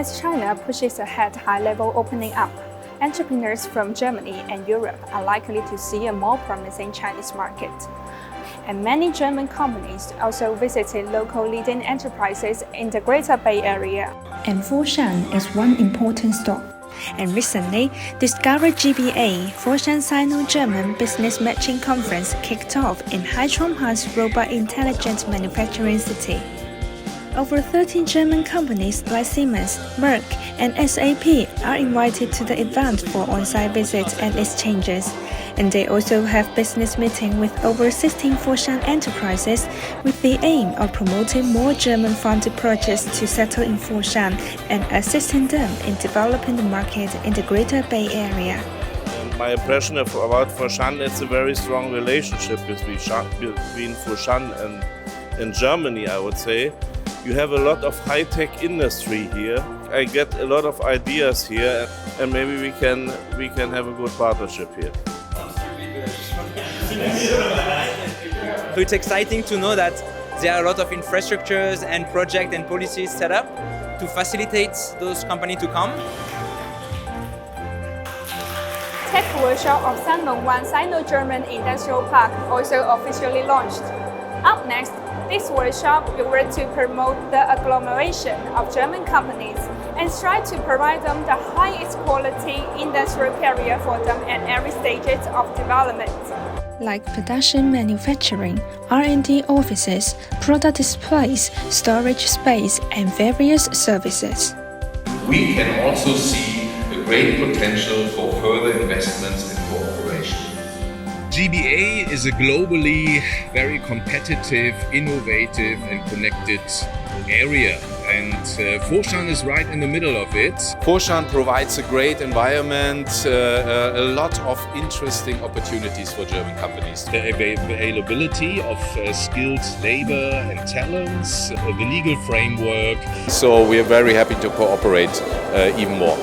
As China pushes ahead high-level opening up, entrepreneurs from Germany and Europe are likely to see a more promising Chinese market. And many German companies also visited local leading enterprises in the Greater Bay Area. And Foshan is one important stop. And recently, Discover GBA, Foshan Sino-German Business Matching Conference kicked off in Haichuan's Robot Intelligent Manufacturing City. Over 13 German companies like Siemens, Merck, and SAP are invited to the event for on-site visits and exchanges. And they also have business meetings with over 16 Foshan enterprises with the aim of promoting more German-funded projects to settle in Foshan and assisting them in developing the market in the Greater Bay Area. My impression about Foshan, it's a very strong relationship between Foshan and Germany, I would say. You have a lot of high-tech industry here. I get a lot of ideas here, and maybe we can have a good partnership here. So it's exciting to know that there are a lot of infrastructures and projects and policies set up to facilitate those companies to come. Tech workshop of Sanlongwan Sino-German Industrial Park also officially launched. Up next, this workshop will work to promote the agglomeration of German companies and strive to provide them the highest quality industrial career for them at every stages of development. Like production manufacturing, R&D offices, product displays, storage space, and various services. We can also see a great potential for further investments and cooperation. GBA is a globally very competitive, innovative and connected area, and Foshan is right in the middle of it. Foshan provides a great environment, a lot of interesting opportunities for German companies. The availability of skilled labor and talents, the legal framework. So we are very happy to cooperate even more.